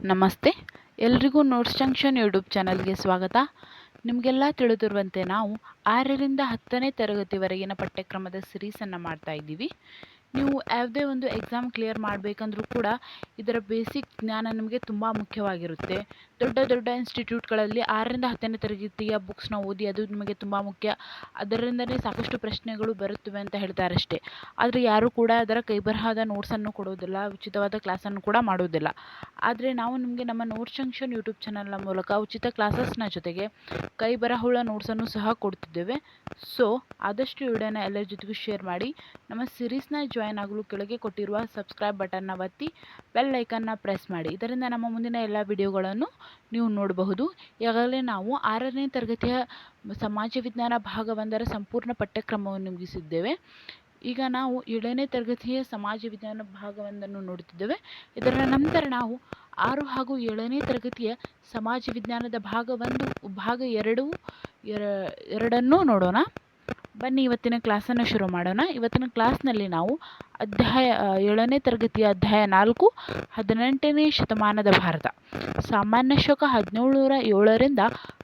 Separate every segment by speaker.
Speaker 1: ನಮಸ್ತೆ, ಎಲ್ರಿಗೂ notes junction YouTube ಚಾನಲ್ಗೆ ಸ್ವಾಗತ. ನಿಮಗೆಲ್ಲ ತಿಳಿದಿರುವಂತೆ ನಾವು 6ರಿಂದ 10ನೇ ತರಗತಿವರೆಗಿನ ಪಠ್ಯಕ್ರಮದ ಸಿರೀಸನ್ನು ಮಾಡ್ತಾ ಇದ್ದೀವಿ. ನೀವು ಯಾವುದೇ ಒಂದು ಎಕ್ಸಾಮ್ ಕ್ಲಿಯರ್ ಮಾಡಬೇಕಂದ್ರೂ ಕೂಡ ಇದರ ಬೇಸಿಕ್ ಜ್ಞಾನ ನಿಮಗೆ ತುಂಬ ಮುಖ್ಯವಾಗಿರುತ್ತೆ. ದೊಡ್ಡ ದೊಡ್ಡ ಇನ್ಸ್ಟಿಟ್ಯೂಟ್ಗಳಲ್ಲಿ 6ರಿಂದ 10ನೇ ತರಗತಿಯ ಬುಕ್ಸ್ನ ಓದಿ ಅದು ನಿಮಗೆ ತುಂಬ ಮುಖ್ಯ. ಅದರಿಂದಲೇ ಸಾಕಷ್ಟು ಪ್ರಶ್ನೆಗಳು ಬರುತ್ತವೆ ಅಂತ ಹೇಳ್ತಾರಷ್ಟೇ. ಆದರೆ ಯಾರೂ ಕೂಡ ಅದರ ಕೈಬರಹದ ನೋಟ್ಸನ್ನು ಕೊಡೋದಿಲ್ಲ, ಉಚಿತವಾದ ಕ್ಲಾಸನ್ನು ಕೂಡ ಮಾಡೋದಿಲ್ಲ. ಆದರೆ ನಾವು ನಿಮಗೆ ನಮ್ಮ ನೋಟ್ಸ್ ಜಂಕ್ಷನ್ ಯೂಟ್ಯೂಬ್ ಚಾನಲ್ನ ಮೂಲಕ ಉಚಿತ ಕ್ಲಾಸಸ್ನ ಜೊತೆಗೆ ಕೈ ಬರಹವುಳ್ಳ ನೋಟ್ಸನ್ನು ಸಹ ಕೊಡ್ತಿದ್ದೇವೆ. ಸೊ ಆದಷ್ಟು ವಿಡಿಯೋನ ಎಲ್ಲರ ಜೊತೆಗೂ ಶೇರ್ ಮಾಡಿ. ನಮ್ಮ ಸಿರೀಸ್ನ ಜಾಯ್ನ್ ಆಗಲು ಕೆಳಗೆ ಕೊಟ್ಟಿರುವ ಸಬ್ಸ್ಕ್ರೈಬ್ ಬಟನ್ನ ಒತ್ತಿ ಬೆಲ್ ಐಕನ್ನ ಪ್ರೆಸ್ ಮಾಡಿ. ಇದರಿಂದ ನಮ್ಮ ಮುಂದಿನ ಎಲ್ಲ ವಿಡಿಯೋಗಳನ್ನು ನೀವು ನೋಡಬಹುದು. ಈಗಾಗಲೇ ನಾವು 6ನೇ ತರಗತಿಯ ಸಮಾಜ ವಿಜ್ಞಾನ ಭಾಗ 1ರ ಸಂಪೂರ್ಣ ಪಠ್ಯಕ್ರಮವನ್ನು ಮುಗಿಸಿದ್ದೇವೆ. ಈಗ ನಾವು 7ನೇ ತರಗತಿಯ ಸಮಾಜ ವಿಜ್ಞಾನ ಭಾಗ 1ಅನ್ನು ನೋಡುತ್ತಿದ್ದೇವೆ. ಇದರ ನಂತರ ನಾವು 6 ಹಾಗೂ 7ನೇ ತರಗತಿಯ ಸಮಾಜ ವಿಜ್ಞಾನದ ಭಾಗ 1, ಭಾಗ 2 ನೋಡೋಣ. ಬನ್ನಿ ಇವತ್ತಿನ ಕ್ಲಾಸನ್ನು ಶುರು ಮಾಡೋಣ. ಇವತ್ತಿನ ಕ್ಲಾಸ್ನಲ್ಲಿ ನಾವು 7ನೇ ತರಗತಿಯ ಅಧ್ಯಾಯ 4 18ನೇ ಶತಮಾನದ ಭಾರತ, ಸಾಮಾನ್ಯ ಶಕ 1707ರಿಂದ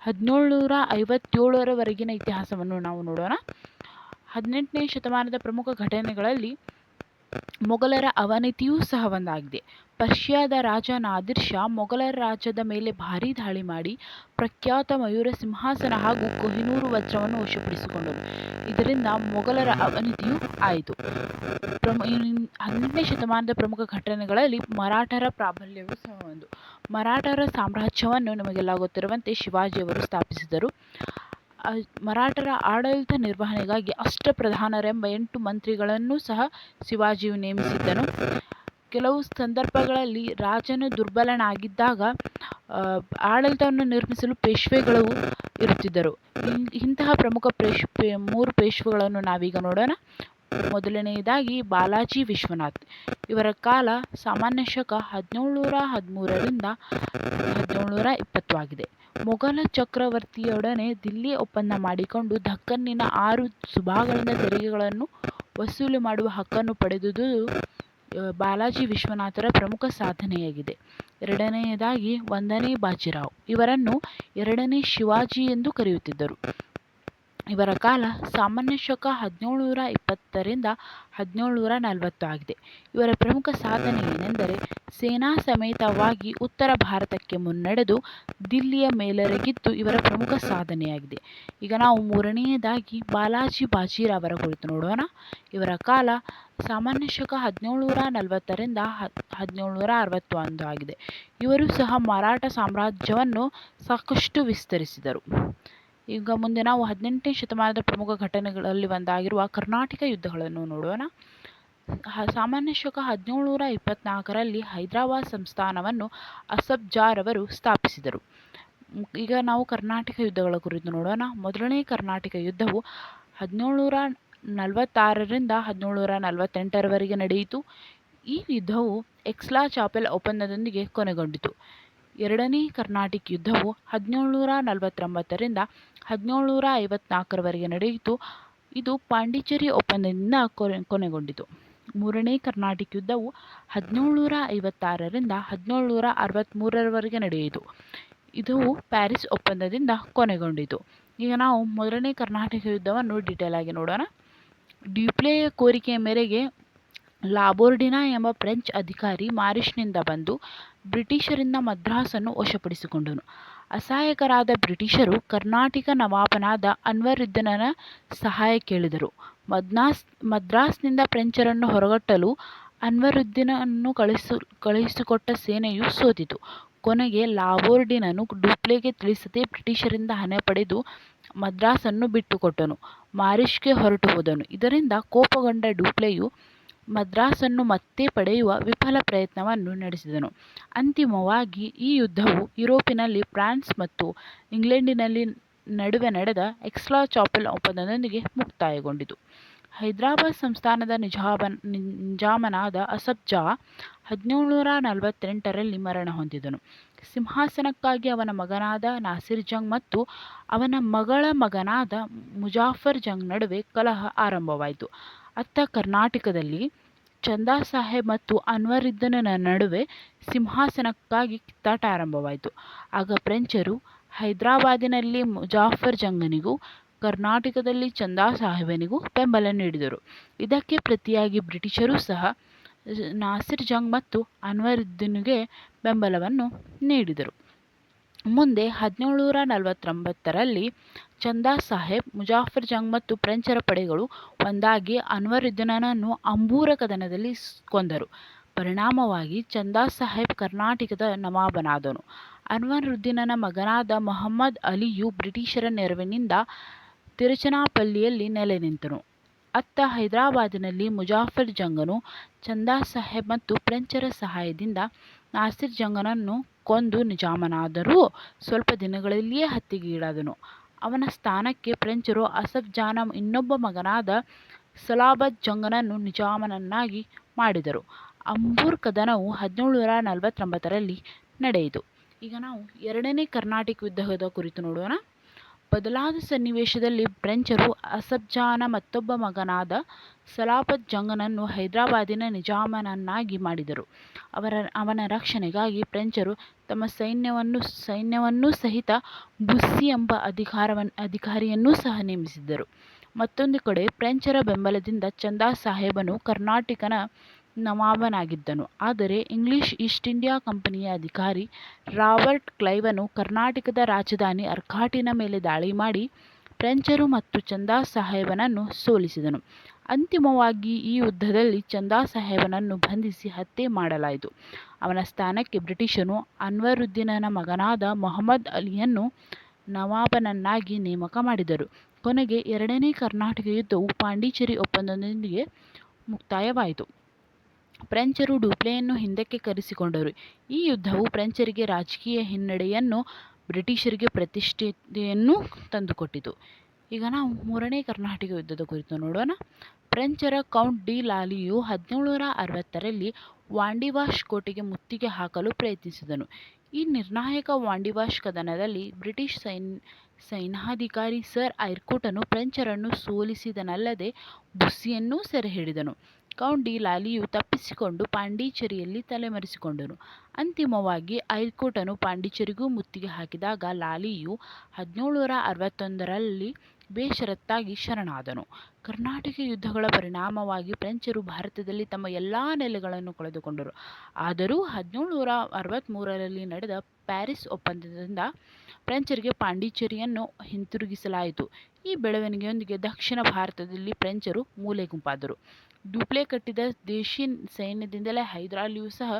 Speaker 1: 1757ರವರೆಗಿನ ಇತಿಹಾಸವನ್ನು ನಾವು ನೋಡೋಣ. 18ನೇ ಶತಮಾನದ ಪ್ರಮುಖ ಘಟನೆಗಳಲ್ಲಿ ಮೊಘಲರ ಅವನತಿಯೂ ಸಹ ಒಂದಾಗಿದೆ. ಪರ್ಷಿಯಾದ ರಾಜ ನಾದಿರ್ ಶಾ ಮೊಘಲರ ರಾಜ್ಯದ ಮೇಲೆ ಭಾರೀ ದಾಳಿ ಮಾಡಿ ಪ್ರಖ್ಯಾತ ಮಯೂರ ಸಿಂಹಾಸನ ಹಾಗೂ ಕೊಹಿನೂರು ವಜ್ರವನ್ನು ವಶಪಡಿಸಿಕೊಂಡರು. ಇದರಿಂದ ಮೊಘಲರ ಅವನತಿಯೂ ಆಯಿತು. 18ನೇ ಶತಮಾನದ ಪ್ರಮುಖ ಘಟನೆಗಳಲ್ಲಿ ಮರಾಠರ ಪ್ರಾಬಲ್ಯವೂ ಸಹ ಒಂದು. ಮರಾಠರ ಸಾಮ್ರಾಜ್ಯವನ್ನು ನಿಮಗೆಲ್ಲ ಗೊತ್ತಿರುವಂತೆ ಶಿವಾಜಿಯವರು ಸ್ಥಾಪಿಸಿದರು. ಮರಾಠರ ಆಡಳಿತ ನಿರ್ವಹಣೆಗಾಗಿ ಅಷ್ಟಪ್ರಧಾನರೆಂಬ 8 ಮಂತ್ರಿಗಳನ್ನೂ ಸಹ ಶಿವಾಜಿಯು ನೇಮಿಸಿದ್ದನು. ಕೆಲವು ಸಂದರ್ಭಗಳಲ್ಲಿ ರಾಜನು ದುರ್ಬಲನಾಗಿದ್ದಾಗ ಆಡಳಿತವನ್ನು ನಿರ್ಮಿಸಲು ಪೇಶ್ವೆಗಳು ಇರುತ್ತಿದ್ದರು. ಇಂತಹ ಪ್ರಮುಖ 3 ಪೇಶ್ವೆಗಳನ್ನು ನಾವೀಗ ನೋಡೋಣ. ಮೊದಲನೆಯದಾಗಿ ಬಾಲಾಜಿ ವಿಶ್ವನಾಥ್. ಇವರ ಕಾಲ ಸಾಮಾನ್ಯ ಶಕ 1713ರಿಂದ 1720 ಆಗಿದೆ. ಮೊಘಲ ಚಕ್ರವರ್ತಿಯೊಡನೆ ದಿಲ್ಲಿ ಒಪ್ಪಂದ ಮಾಡಿಕೊಂಡು ದಖ್ಖನ್ನಿನ 6 ಸುಬಾಗಳಿಂದ ತೆರಿಗೆಗಳನ್ನು ವಸೂಲಿ ಮಾಡುವ ಹಕ್ಕನ್ನು ಪಡೆದುದು ಬಾಲಾಜಿ ವಿಶ್ವನಾಥರ ಪ್ರಮುಖ ಸಾಧನೆಯಾಗಿದೆ. ಎರಡನೆಯದಾಗಿ 1ನೇ ಬಾಜಿರಾವ್. ಇವರನ್ನು 2ನೇ ಶಿವಾಜಿ ಎಂದು ಕರೆಯುತ್ತಿದ್ದರು. ಇವರ ಕಾಲ ಸಾಮಾನ್ಯ ಶಕ 1720ರಿಂದ 1740 ಆಗಿದೆ. ಇವರ ಪ್ರಮುಖ ಸಾಧನೆ ಏನೆಂದರೆ ಸೇನಾ ಸಮೇತವಾಗಿ ಉತ್ತರ ಭಾರತಕ್ಕೆ ಮುನ್ನಡೆದು ದಿಲ್ಲಿಯ ಮೇಲೆರಗಿದ್ದು ಇವರ ಪ್ರಮುಖ ಸಾಧನೆಯಾಗಿದೆ. ಈಗ ನಾವು 3ನೇದಾಗಿ ಬಾಲಾಜಿ ಬಾಜಿರಾವರ ಕುರಿತು ನೋಡೋಣ. ಇವರ ಕಾಲ ಸಾಮಾನ್ಯ ಶಕ 1740ರಿಂದ 1761 ಆಗಿದೆ. ಇವರು ಸಹ ಮರಾಠ ಸಾಮ್ರಾಜ್ಯವನ್ನು ಸಾಕಷ್ಟು ವಿಸ್ತರಿಸಿದರು. ಈಗ ಮುಂದೆ ನಾವು 18ನೇ ಶತಮಾನದ ಪ್ರಮುಖ ಘಟನೆಗಳಲ್ಲಿ ಒಂದಾಗಿರುವ ಕರ್ನಾಟಕ ಯುದ್ಧಗಳನ್ನು ನೋಡೋಣ. ಸಾಮಾನ್ಯ ಶಕ 1724ರಲ್ಲಿ ಹೈದರಾಬಾದ್ ಸಂಸ್ಥಾನವನ್ನು ಅಸಫ್ ಜಾರ್ ಅವರು ಸ್ಥಾಪಿಸಿದರು. ಈಗ ನಾವು ಕರ್ನಾಟಕ ಯುದ್ಧಗಳ ಕುರಿತು ನೋಡೋಣ. ಮೊದಲನೇ ಕರ್ನಾಟಕ ಯುದ್ಧವು 1746ರಿಂದ 1748ರವರೆಗೆ ನಡೆಯಿತು. ಈ ಯುದ್ಧವು ಎಕ್ಸ್ಲಾ ಚಾಪೆಲ್ ಒಪ್ಪಂದದೊಂದಿಗೆ ಕೊನೆಗೊಂಡಿತು. ಎರಡನೇ ಕರ್ನಾಟಕ ಯುದ್ಧವು 1749ರಿಂದ 1754ರವರೆಗೆ ನಡೆಯಿತು. ಇದು ಪಾಂಡಿಚೇರಿ ಒಪ್ಪಂದದಿಂದ ಕೊನೆಗೊಂಡಿತು. ಮೂರನೇ ಕರ್ನಾಟಕ ಯುದ್ಧವು 1756ರಿಂದ 1763ರವರೆಗೆ ನಡೆಯಿತು. ಇದು ಪ್ಯಾರಿಸ್ ಒಪ್ಪಂದದಿಂದ ಕೊನೆಗೊಂಡಿತು. ಈಗ ನಾವು ಮೊದಲನೇ ಕರ್ನಾಟಕ ಯುದ್ಧವನ್ನು ಡೀಟೇಲ್ ಆಗಿ ನೋಡೋಣ. ಡ್ಯೂಪ್ಲೆಯ ಕೋರಿಕೆಯ ಮೇರೆಗೆ ಲಾಬೋರ್ಡಿನಾ ಎಂಬ ಫ್ರೆಂಚ್ ಅಧಿಕಾರಿ ಮಾರಿಷ್ನಿಂದ ಬಂದು ಬ್ರಿಟಿಷರಿಂದ ಮದ್ರಾಸನ್ನು ವಶಪಡಿಸಿಕೊಂಡನು. ಅಸಹಾಯಕರಾದ ಬ್ರಿಟಿಷರು ಕರ್ನಾಟಕ ನವಾಬನಾದ ಅನ್ವರುದ್ದೀನನ ಸಹಾಯ ಕೇಳಿದರು. ಮದ್ರಾಸ್ನಿಂದ ಫ್ರೆಂಚರನ್ನು ಹೊರಗಟ್ಟಲು ಅನ್ವರುದ್ದೀನನು ಕಳುಹಿಸಿಕೊಟ್ಟ ಸೇನೆಯು ಸೋತಿತು. ಕೊನೆಗೆ ಲಾಬೋರ್ಡಿನನು ಡ್ಯೂಪ್ಲೆಗೆ ತಿಳಿಸದೆ ಬ್ರಿಟಿಷರಿಂದ ಹಣ ಪಡೆದು ಮದ್ರಾಸನ್ನು ಬಿಟ್ಟುಕೊಟ್ಟನು. ಮಾರಿಷ್ಗೆ ಹೊರಟು ಹೋದನು. ಇದರಿಂದ ಕೋಪಗೊಂಡ ಡ್ಯೂಪ್ಲೆಯು ಮದ್ರಾಸನ್ನು ಮತ್ತೆ ಪಡೆಯುವ ವಿಫಲ ಪ್ರಯತ್ನವನ್ನು ನಡೆಸಿದನು. ಅಂತಿಮವಾಗಿ ಈ ಯುದ್ಧವು ಯುರೋಪಿನಲ್ಲಿ ಫ್ರಾನ್ಸ್ ಮತ್ತು ಇಂಗ್ಲೆಂಡಿನಲ್ಲಿ ನಡುವೆ ನಡೆದ ಎಕ್ಸ್ಲಾ ಚಾಪೆಲ್ ಒಪ್ಪಂದದೊಂದಿಗೆ ಮುಕ್ತಾಯಗೊಂಡಿತು. ಹೈದರಾಬಾದ್ ಸಂಸ್ಥಾನದ ನಿಜಾಮನಾದ ಅಸಫ್ ಜಾ 1748ರಲ್ಲಿ ಮರಣ ಹೊಂದಿದನು. ಸಿಂಹಾಸನಕ್ಕಾಗಿ ಅವನ ಮಗನಾದ ನಾಸಿರ್ ಜಂಗ್ ಮತ್ತು ಅವನ ಮಗಳ ಮಗನಾದ ಮುಜಾಫರ್ ಜಂಗ್ ನಡುವೆ ಕಲಹ ಆರಂಭವಾಯಿತು. ಅತ್ತ ಕರ್ನಾಟಕದಲ್ಲಿ ಚಂದಾ ಸಾಹೇಬ್ ಮತ್ತು ಅನ್ವರುದ್ದೀನನ ನಡುವೆ ಸಿಂಹಾಸನಕ್ಕಾಗಿ ಕಿತ್ತಾಟ ಆರಂಭವಾಯಿತು. ಆಗ ಫ್ರೆಂಚರು ಹೈದರಾಬಾದಿನಲ್ಲಿ ಮುಜಾಫರ್ ಜಂಗನಿಗೂ ಕರ್ನಾಟಕದಲ್ಲಿ ಚಂದಾ ಸಾಹೇಬನಿಗೂ ಬೆಂಬಲ ನೀಡಿದರು. ಇದಕ್ಕೆ ಪ್ರತಿಯಾಗಿ ಬ್ರಿಟಿಷರೂ ಸಹ ನಾಸಿರ್ ಜಂಗ್ ಮತ್ತು ಅನ್ವರುದ್ದೀನ್ಗೆ ಬೆಂಬಲವನ್ನು ನೀಡಿದರು. ಮುಂದೆ 1749ರಲ್ಲಿ ಚಂದಾ ಸಾಹೇಬ್, ಮುಜಾಫರ್ ಜಂಗ್ ಮತ್ತು ಫ್ರೆಂಚರ ಪಡೆಗಳು ಒಂದಾಗಿ ಅನ್ವರುದ್ದೀನನನ್ನು ಅಂಬೂರ ಕದನದಲ್ಲಿ ಕೊಂದರು. ಪರಿಣಾಮವಾಗಿ ಚಂದಾ ಸಾಹೇಬ್ ಕರ್ನಾಟಕದ ನವಾಬನಾದನು. ಅನ್ವರುದ್ದೀನನ ಮಗನಾದ ಮಹಮ್ಮದ್ ಅಲಿಯು ಬ್ರಿಟಿಷರ ನೆರವಿನಿಂದ ತಿರುಚನಾಪಲ್ಲಿಯಲ್ಲಿ ನೆಲೆ ನಿಂತನು. ಅತ್ತ ಹೈದರಾಬಾದಿನಲ್ಲಿ ಮುಜಾಫರ್ ಜಂಗನು ಚಂದಾ ಸಾಹೇಬ್ ಮತ್ತು ಫ್ರೆಂಚರ ಸಹಾಯದಿಂದ ನಾಸಿರ್ ಜಂಗನನ್ನು ಕೊಂದು ನಿಜಾಮನಾದರೂ ಸ್ವಲ್ಪ ದಿನಗಳಲ್ಲಿಯೇ ಹತ್ಯೆಗೀಡಾದನು. ಅವನ ಸ್ಥಾನಕ್ಕೆ ಫ್ರೆಂಚರು ಅಸಫ್ ಜಾನ ಇನ್ನೊಬ್ಬ ಮಗನಾದ ಸಲಾಬತ್ ಜಂಗನನ್ನು ನಿಜಾಮನನ್ನಾಗಿ ಮಾಡಿದರು. ಅಂಬೂರ್ ಕದನವು 1749ರಲ್ಲಿ ನಡೆಯಿತು. ಈಗ ನಾವು ಎರಡನೇ ಕರ್ನಾಟಕ ಯುದ್ಧದ ಕುರಿತು ನೋಡೋಣ. ಬದಲಾದ ಸನ್ನಿವೇಶದಲ್ಲಿ ಫ್ರೆಂಚರು ಅಸಫ್ ಜಾನ ಮತ್ತೊಬ್ಬ ಮಗನಾದ ಸಲಾಬತ್ ಜಂಗನನ್ನು ಹೈದರಾಬಾದಿನ ನಿಜಾಮನನ್ನಾಗಿ ಮಾಡಿದರು. ಅವನ ರಕ್ಷಣೆಗಾಗಿ ಫ್ರೆಂಚರು ತಮ್ಮ ಸೈನ್ಯವನ್ನೂ ಸಹಿತ ಬುಸ್ಸಿ ಎಂಬ ಅಧಿಕಾರಿಯನ್ನೂ ಸಹ ನೇಮಿಸಿದ್ದರು. ಮತ್ತೊಂದು ಕಡೆ ಫ್ರೆಂಚರ ಬೆಂಬಲದಿಂದ ಚಂದಾ ಸಾಹೇಬನು ಕರ್ನಾಟಕನ ನವಾಬನಾಗಿದ್ದನು. ಆದರೆ ಇಂಗ್ಲಿಷ್ ಈಸ್ಟ್ ಇಂಡಿಯಾ ಕಂಪನಿಯ ಅಧಿಕಾರಿ ರಾಬರ್ಟ್ ಕ್ಲೈವನು ಕರ್ನಾಟಕದ ರಾಜಧಾನಿ ಆರ್ಕಾಟಿನ ಮೇಲೆ ದಾಳಿ ಮಾಡಿ ಫ್ರೆಂಚರು ಮತ್ತು ಚಂದಾ ಸಾಹೇಬನನ್ನು ಸೋಲಿಸಿದನು. ಅಂತಿಮವಾಗಿ ಈ ಯುದ್ಧದಲ್ಲಿ ಚಂದಾ ಸಾಹೇಬನನ್ನು ಬಂಧಿಸಿ ಹತ್ಯೆ ಮಾಡಲಾಯಿತು. ಅವನ ಸ್ಥಾನಕ್ಕೆ ಬ್ರಿಟಿಷರು ಅನ್ವರುದ್ದೀನನ ಮಗನಾದ ಮಹಮ್ಮದ್ ಅಲಿಯನ್ನು ನವಾಬನನ್ನಾಗಿ ನೇಮಕ ಮಾಡಿದರು. ಕೊನೆಗೆ ಎರಡನೇ ಕರ್ನಾಟಕ ಯುದ್ಧವು ಪಾಂಡಿಚೇರಿ ಒಪ್ಪಂದದೊಂದಿಗೆ ಮುಕ್ತಾಯವಾಯಿತು. ಫ್ರೆಂಚರು ಡೂಪ್ಲೆಯನ್ನು ಹಿಂದಕ್ಕೆ ಕರೆಸಿಕೊಂಡರು. ಈ ಯುದ್ಧವು ಫ್ರೆಂಚರಿಗೆ ರಾಜಕೀಯ ಹಿನ್ನಡೆಯನ್ನೂ ಬ್ರಿಟಿಷರಿಗೆ ಪ್ರತಿಷ್ಠೆಯನ್ನೂ ತಂದುಕೊಟ್ಟಿತು. ಈಗ ನಾವು ಮೂರನೇ ಕರ್ನಾಟಕ ಯುದ್ಧದ ಕುರಿತು ನೋಡೋಣ. ಫ್ರೆಂಚರ ಕೌಂಟ್ ಡಿ ಲಾಲಿಯು 1760ರಲ್ಲಿ ವಾಂಡಿವಾಶ್ ಕೋಟೆಗೆ ಮುತ್ತಿಗೆ ಹಾಕಲು ಪ್ರಯತ್ನಿಸಿದನು. ಈ ನಿರ್ಣಾಯಕ Wandiwash ಕದನದಲ್ಲಿ British ಸೈನ್ಯಾಧಿಕಾರಿ sir ಐರ್ಕೋಟನು ಫ್ರೆಂಚರನ್ನು ಸೋಲಿಸಿದನಲ್ಲದೆ ಬುಸ್ಸಿಯನ್ನೂ ಸೆರೆಹಿಡಿದನು. Count D ಲಾಲಿಯು ತಪ್ಪಿಸಿಕೊಂಡು ಪಾಂಡಿಚೇರಿಯಲ್ಲಿ ತಲೆಮರೆಸಿಕೊಂಡನು. ಅಂತಿಮವಾಗಿ ಐರ್ಕೋಟನು ಪಾಂಡಿಚೇರಿಗೂ ಮುತ್ತಿಗೆ ಹಾಕಿದಾಗ ಲಾಲಿಯು 1761ರಲ್ಲಿ ಬೇಷರತ್ತಾಗಿ ಶರಣಾದನು. ಕರ್ನಾಟಕ ಯುದ್ಧಗಳ ಪರಿಣಾಮವಾಗಿ ಫ್ರೆಂಚರು ಭಾರತದಲ್ಲಿ ತಮ್ಮ ಎಲ್ಲಾ ನೆಲೆಗಳನ್ನು ಕಳೆದುಕೊಂಡರು. ಆದರೂ 1763ರಲ್ಲಿ ನಡೆದ ಪ್ಯಾರಿಸ್ ಒಪ್ಪಂದದಿಂದ ಫ್ರೆಂಚರಿಗೆ ಪಾಂಡಿಚೇರಿಯನ್ನು ಹಿಂತಿರುಗಿಸಲಾಯಿತು. ಈ ಬೆಳವಣಿಗೆಯೊಂದಿಗೆ ದಕ್ಷಿಣ ಭಾರತದಲ್ಲಿ ಫ್ರೆಂಚರು ಮೂಲೆ ಗುಂಪಾದರು. ಡೂಪ್ಲೆ ಕಟ್ಟಿದ ದೇಶೀ ಸೈನ್ಯದಿಂದಲೇ ಹೈದರಾಲಿಯು ಸಹ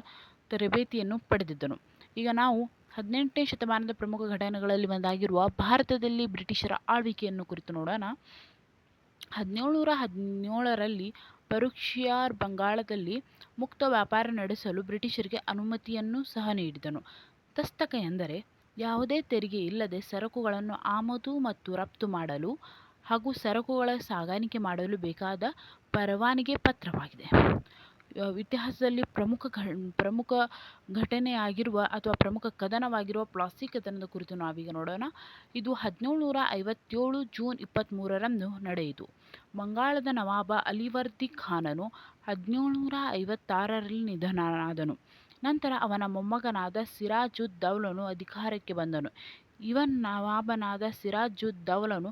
Speaker 1: ತರಬೇತಿಯನ್ನು ಪಡೆದಿದ್ದನು. ಈಗ ನಾವು 18ನೇ ಶತಮಾನದ ಪ್ರಮುಖ ಘಟನೆಗಳಲ್ಲಿ ಒಂದಾಗಿರುವ ಭಾರತದಲ್ಲಿ ಬ್ರಿಟಿಷರ ಆಳ್ವಿಕೆಯನ್ನು ಕುರಿತು ನೋಡೋಣ. 1717ರಲ್ಲಿ ಫರುಖ್ ಬಂಗಾಳದಲ್ಲಿ ಮುಕ್ತ ವ್ಯಾಪಾರ ನಡೆಸಲು ಬ್ರಿಟಿಷರಿಗೆ ಅನುಮತಿಯನ್ನು ಸಹ ನೀಡಿದನು. ದಸ್ತಕ ಎಂದರೆ ಯಾವುದೇ ತೆರಿಗೆ ಇಲ್ಲದೆ ಸರಕುಗಳನ್ನು ಆಮದು ಮತ್ತು ರಫ್ತು ಮಾಡಲು ಹಾಗೂ ಸರಕುಗಳ ಸಾಗಾಣಿಕೆ ಮಾಡಲು ಬೇಕಾದ ಪರವಾನಗಿ ಪತ್ರವಾಗಿದೆ. ಇತಿಹಾಸದಲ್ಲಿ ಪ್ರಮುಖ ಘಟನೆಯಾಗಿರುವ ಅಥವಾ ಪ್ರಮುಖ ಕದನವಾಗಿರುವ ಪ್ಲಾಸಿ ಕದನದ ಕುರಿತು ನಾವೀಗ ನೋಡೋಣ. ಇದು 1757 ಜೂನ್ 23ರಂದು ನಡೆಯಿತು. ಬಂಗಾಳದ ನವಾಬ ಅಲಿವರ್ದಿ ಖಾನನು 1756ರಲ್ಲಿ ನಿಧನನಾದನು. ನಂತರ ಅವನ ಮೊಮ್ಮಗನಾದ ಸಿರಾಜ್ ಉದ್ ದೌಲನು ಅಧಿಕಾರಕ್ಕೆ ಬಂದನು. ನವಾಬನಾದ ಸಿರಾಜ್ ಉದ್ ದೌಲನು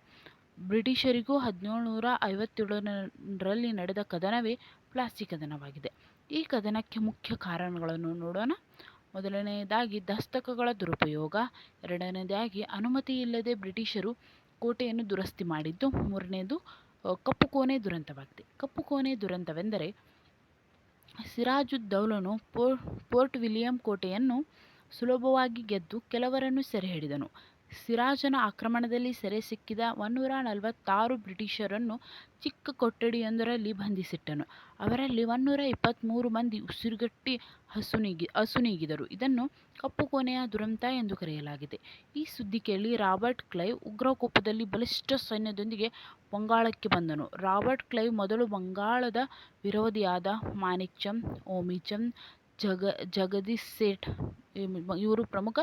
Speaker 1: ಬ್ರಿಟಿಷರಿಗೂ 1757ರಲ್ಲಿ ನಡೆದ ಕದನವೇ ಪ್ಲಾಸಿ ಕದನವಾಗಿದೆ. ಈ ಕದನಕ್ಕೆ ಮುಖ್ಯ ಕಾರಣಗಳನ್ನು ನೋಡೋಣ. ಮೊದಲನೆಯದಾಗಿ ದಸ್ತಕಗಳ ದುರುಪಯೋಗ, ಎರಡನೆಯದಾಗಿ ಅನುಮತಿಯಿಲ್ಲದೆ ಬ್ರಿಟಿಷರು ಕೋಟೆಯನ್ನು ದುರಸ್ತಿ ಮಾಡಿದ್ದು, ಮೂರನೆಯದು ಕಪ್ಪುಕೋಣೆ ದುರಂತವಾಗಿದೆ. ಕಪ್ಪುಕೋಣೆ ದುರಂತವೆಂದರೆ ಸಿರಾಜ್ ಉದ್ ದೌಲನು ಪೋರ್ಟ್ ವಿಲಿಯಂ ಕೋಟೆಯನ್ನು ಸುಲಭವಾಗಿ ಗೆದ್ದು ಕೆಲವರನ್ನು ಸೆರೆ ಹಿಡಿದನು. ಸಿರಾಜನ ಆಕ್ರಮಣದಲ್ಲಿ ಸೆರೆ ಸಿಕ್ಕಿದ 146 ಬ್ರಿಟಿಷರನ್ನು ಚಿಕ್ಕ ಕೊಠಡಿಯೊಂದರಲ್ಲಿ ಬಂಧಿಸಿಟ್ಟನು. ಅವರಲ್ಲಿ 123 ಮಂದಿ ಉಸಿರುಗಟ್ಟಿ ಅಸುನೀಗಿದರು. ಇದನ್ನು ಕಪ್ಪುಕೋಣೆಯ ದುರಂತ ಎಂದು ಕರೆಯಲಾಗಿದೆ. ಈ ಸುದ್ದಿ ಕೇಳಿ ರಾಬರ್ಟ್ ಕ್ಲೈವ್ ಉಗ್ರಕೋಪದಲ್ಲಿ ಬಲಿಷ್ಠ ಸೈನ್ಯದೊಂದಿಗೆ ಬಂಗಾಳಕ್ಕೆ ಬಂದನು. ರಾಬರ್ಟ್ ಕ್ಲೈವ್ ಮೊದಲು ಬಂಗಾಳದ ವಿರೋಧಿಯಾದ ಮಾಣಿಕ್ ಚಂದ್, ಓಮಿ ಚಂದ್, ಜಗದೀಶ್ ಸೇಠ್ ಇವರು ಪ್ರಮುಖ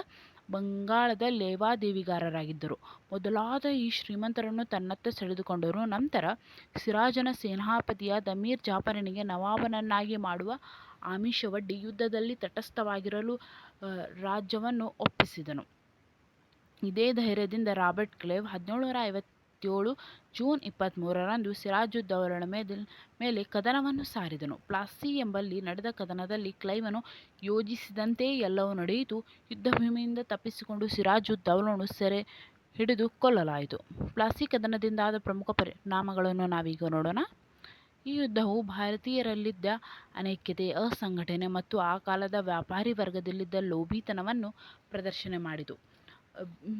Speaker 1: ಬಂಗಾಳದ ಲೇವಾದೇವಿಗಾರರಾಗಿದ್ದರು. ಮೊದಲಾದ ಈ ಶ್ರೀಮಂತರನ್ನು ತನ್ನತ್ತ ಸೆಳೆದುಕೊಂಡರು. ನಂತರ ಸಿರಾಜನ ಸೇನಾಪತಿಯಾದ ಮೀರ್ ಜಾಫರನಿಗೆ ನವಾಬನನ್ನಾಗಿ ಮಾಡುವ ಆಮಿಷವೊಡ್ಡಿ ಯುದ್ಧದಲ್ಲಿ ತಟಸ್ಥವಾಗಿರಲು ರಾಜ್ಯವನ್ನು ಒಪ್ಪಿಸಿದನು. ಇದೇ ಧೈರ್ಯದಿಂದ ರಾಬರ್ಟ್ ಕ್ಲೈವ್ 1757 ಜೂನ್ 23ರಂದು ಸಿರಾಜುದ್ದೌಲನ ಮೇಲೆ ಕದನವನ್ನು ಸಾರಿದನು. ಪ್ಲಾಸಿ ಎಂಬಲ್ಲಿ ನಡೆದ ಕದನದಲ್ಲಿ ಕ್ಲೈವನು ಯೋಜಿಸಿದಂತೆಯೇ ಎಲ್ಲವೂ ನಡೆಯಿತು. ಯುದ್ಧಭೂಮಿಯಿಂದ ತಪ್ಪಿಸಿಕೊಂಡು ಸಿರಾಜುದ್ದೌಲನು ಸೆರೆ ಹಿಡಿದು ಕೊಲ್ಲಲಾಯಿತು. ಪ್ಲಾಸಿ ಕದನದಿಂದಾದ ಪ್ರಮುಖ ಪರಿಣಾಮಗಳನ್ನು ನಾವೀಗ ನೋಡೋಣ. ಈ ಯುದ್ಧವು ಭಾರತೀಯರಲ್ಲಿದ್ದ ಅನೈಕ್ಯತೆ, ಅಸಂಘಟನೆ ಮತ್ತು ಆ ಕಾಲದ ವ್ಯಾಪಾರಿ ವರ್ಗದಲ್ಲಿದ್ದ ಲೋಭಿತನವನ್ನು ಪ್ರದರ್ಶನ ಮಾಡಿತು.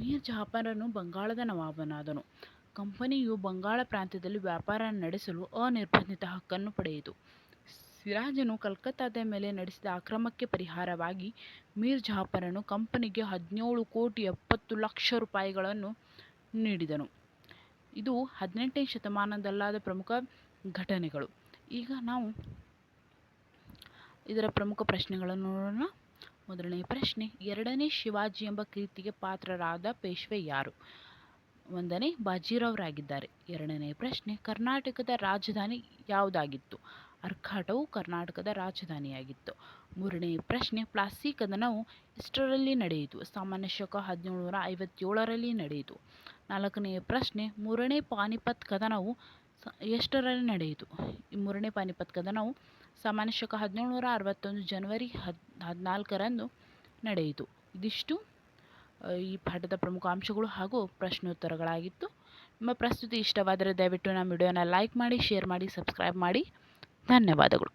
Speaker 1: ಮೀರ್ ಜಾಫರನು ಬಂಗಾಳದ ನವಾಬನಾದನು. ಕಂಪನಿಯು ಬಂಗಾಳ ಪ್ರಾಂತ್ಯದಲ್ಲಿ ವ್ಯಾಪಾರ ನಡೆಸಲು ಅನಿರ್ಬಂಧಿತ ಹಕ್ಕನ್ನು ಪಡೆಯಿತು. ಸಿರಾಜನು ಕಲ್ಕತ್ತಾದ ಮೇಲೆ ನಡೆಸಿದ ಆಕ್ರಮಣಕ್ಕೆ ಪರಿಹಾರವಾಗಿ ಮೀರ್ ಜಾಫರನು ಕಂಪನಿಗೆ 17,70,00,000 ರೂಪಾಯಿಗಳನ್ನು ನೀಡಿದನು. ಇದು 18ನೇ ಶತಮಾನದಲ್ಲಾದ ಪ್ರಮುಖ ಘಟನೆಗಳು. ಈಗ ನಾವು ಇದರ ಪ್ರಮುಖ ಪ್ರಶ್ನೆಗಳನ್ನು ನೋಡೋಣ. ಮೊದಲನೇ ಪ್ರಶ್ನೆ, ಎರಡನೇ ಶಿವಾಜಿ ಎಂಬ ಕೀರ್ತಿಗೆ ಪಾತ್ರರಾದ ಪೇಶ್ವೆ ಯಾರು? 1ನೇ ಬಾಜಿರಾವ್ರಾಗಿದ್ದಾರೆ. ಎರಡನೇ ಪ್ರಶ್ನೆ, ಕರ್ನಾಟಕದ ರಾಜಧಾನಿ ಯಾವುದಾಗಿತ್ತು? ಅರ್ಕಾಟವು ಕರ್ನಾಟಕದ ರಾಜಧಾನಿಯಾಗಿತ್ತು. ಮೂರನೇ ಪ್ರಶ್ನೆ, ಪ್ಲಾಸಿ ಕದನವು ಎಷ್ಟರಲ್ಲಿ ನಡೆಯಿತು? ಸಾಮಾನ್ಯ ಶಕ 1757ರಲ್ಲಿ ನಡೆಯಿತು. ನಾಲ್ಕನೇ ಪ್ರಶ್ನೆ, ಮೂರನೇ ಪಾನಿಪತ್ ಕದನವು ಎಷ್ಟರಲ್ಲಿ ನಡೆಯಿತು? ಈ ಮೂರನೇ ಪಾನಿಪತ್ ಕದನವು ಸಾಮಾನ್ಯ ಶಕ 1761 ಜನವರಿ 14ರಂದು ನಡೆಯಿತು. ಇದಿಷ್ಟು ಈ ಪಾಠದ ಪ್ರಮುಖ ಅಂಶಗಳು ಹಾಗೂ ಪ್ರಶ್ನೋತ್ತರಗಳಾಗಿತ್ತು. ನಿಮ್ಮ ಪ್ರಸ್ತುತಿ ಇಷ್ಟವಾದರೆ ದಯವಿಟ್ಟು ನಮ್ಮ ವಿಡಿಯೋನ ಲೈಕ್ ಮಾಡಿ, ಶೇರ್ ಮಾಡಿ, ಸಬ್ಸ್ಕ್ರೈಬ್ ಮಾಡಿ. ಧನ್ಯವಾದಗಳು.